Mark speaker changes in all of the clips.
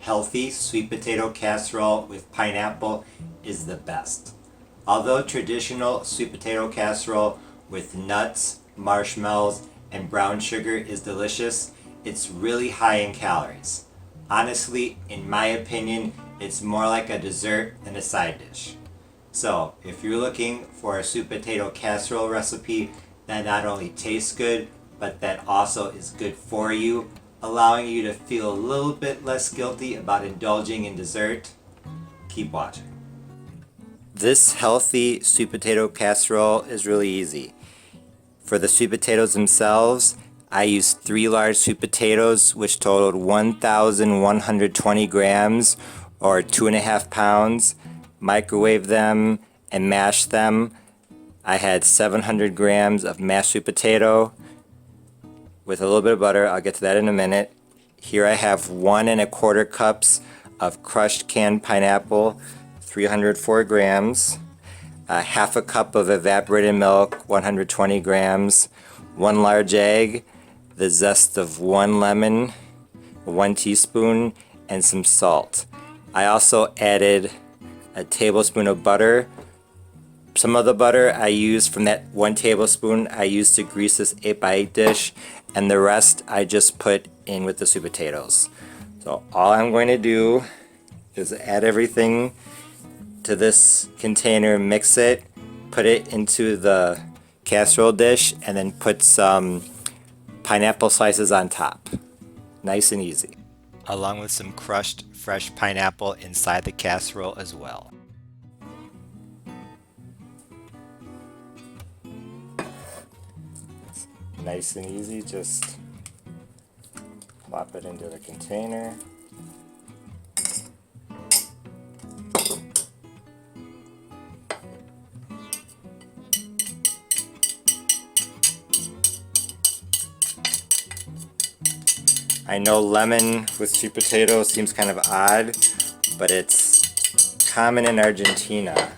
Speaker 1: healthy sweet potato casserole with pineapple is the best. Although traditional sweet potato casserole with nuts, marshmallows, and brown sugar is delicious, it's really high in calories. Honestly, in my opinion, it's more like a dessert than a side dish. So, if you're looking for a sweet potato casserole recipe that not only tastes good, but that also is good for you, allowing you to feel a little bit less guilty about indulging in dessert, keep watching. This healthy sweet potato casserole is really easy. For the sweet potatoes themselves, I used 3 large sweet potatoes, which totaled 1,120 grams or 2.5 pounds. Microwave them and mash them. I had 700 grams of mashed sweet potato with a little bit of butter. I'll get to that in a minute. Here I have 1¼ cups of crushed canned pineapple, 304 grams, half a cup of evaporated milk, 120 grams, 1 large egg, the zest of 1 lemon, 1 teaspoon, and some salt. I also added a tablespoon of butter. Some of the butter I used from that 1 tablespoon I used to grease this 8x8 dish, and the rest I just put in with the sweet potatoes. So all I'm going to do is add everything to this container, mix it, put it into the casserole dish, and then put some pineapple slices on top. Nice and easy. Along with some crushed fresh pineapple inside the casserole as well. Nice and easy, just plop it into the container. I know lemon with sweet potato seems kind of odd, but it's common in Argentina.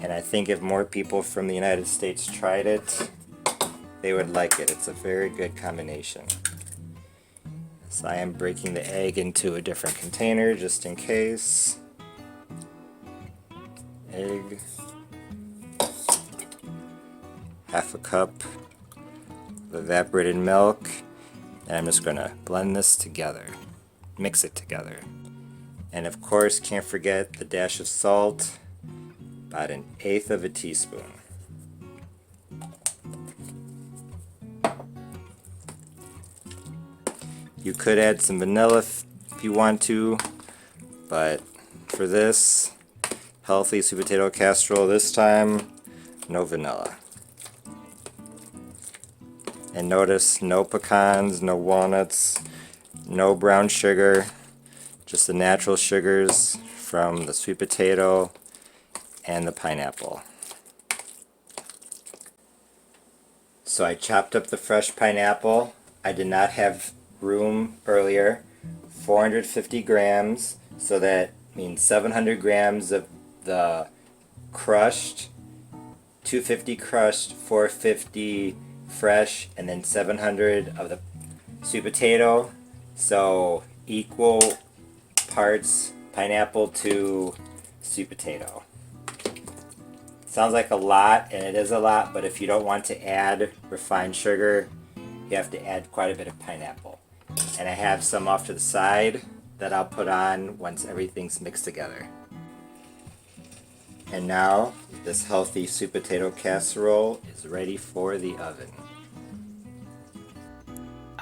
Speaker 1: And I think if more people from the United States tried it, they would like it. It's a very good combination. So I am breaking the egg into a different container just in case. Egg. Half a cup of evaporated milk. And I'm just going to blend this together, mix it together. And of course, can't forget the dash of salt, about 1/8 teaspoon. You could add some vanilla if you want to, but for this healthy sweet potato casserole this time, no vanilla. And notice no pecans, no walnuts, no brown sugar, just the natural sugars from the sweet potato and the pineapple. So I chopped up the fresh pineapple. I did not have room earlier. 450 grams, so that means 700 grams of the crushed, 250 crushed, 450 fresh, and then 700 of the sweet potato. So equal parts pineapple to sweet potato. Sounds like a lot, and it is a lot, but if you don't want to add refined sugar, you have to add quite a bit of pineapple. And I have some off to the side that I'll put on once everything's mixed together. And now, this healthy sweet potato casserole is ready for the oven.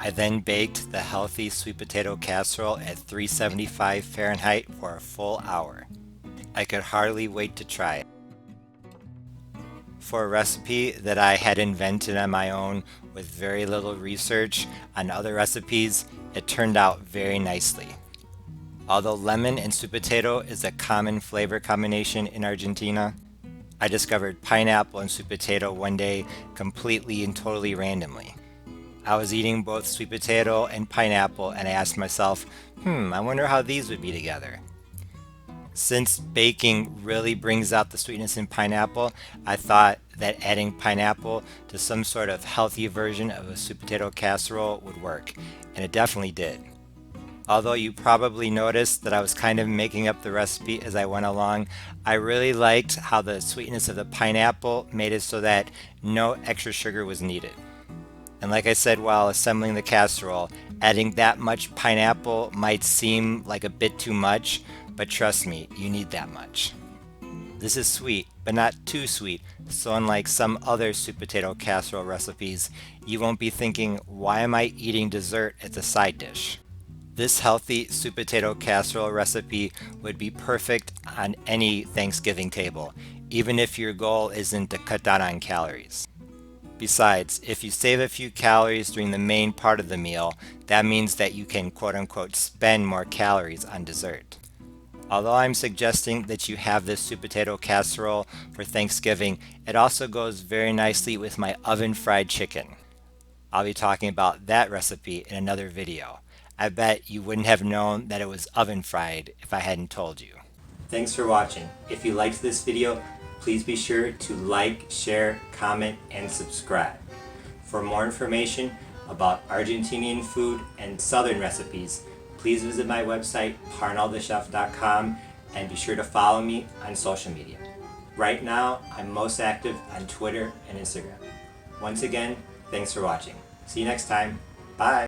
Speaker 1: I then baked the healthy sweet potato casserole at 375 Fahrenheit for a full hour. I could hardly wait to try it. For a recipe that I had invented on my own with very little research on other recipes, it turned out very nicely. Although lemon and sweet potato is a common flavor combination in Argentina, I discovered pineapple and sweet potato one day completely and totally randomly. I was eating both sweet potato and pineapple, and I asked myself, I wonder how these would be together. Since baking really brings out the sweetness in pineapple, I thought that adding pineapple to some sort of healthy version of a sweet potato casserole would work, and it definitely did. Although you probably noticed that I was kind of making up the recipe as I went along, I really liked how the sweetness of the pineapple made it so that no extra sugar was needed. And like I said while assembling the casserole, adding that much pineapple might seem like a bit too much, but trust me, you need that much. This is sweet, but not too sweet, so unlike some other sweet potato casserole recipes, you won't be thinking, why am I eating dessert as a side dish? This healthy sweet potato casserole recipe would be perfect on any Thanksgiving table, even if your goal isn't to cut down on calories. Besides, if you save a few calories during the main part of the meal, that means that you can quote unquote spend more calories on dessert. Although I'm suggesting that you have this sweet potato casserole for Thanksgiving, it also goes very nicely with my oven fried chicken. I'll be talking about that recipe in another video. I bet you wouldn't have known that it was oven fried if I hadn't told you. Thanks for watching. If you liked this video, please be sure to like, share, comment, and subscribe. For more information about Argentinian food and Southern recipes, please visit my website, parnellthechef.com, and be sure to follow me on social media. Right now, I'm most active on Twitter and Instagram. Once again, thanks for watching. See you next time. Bye.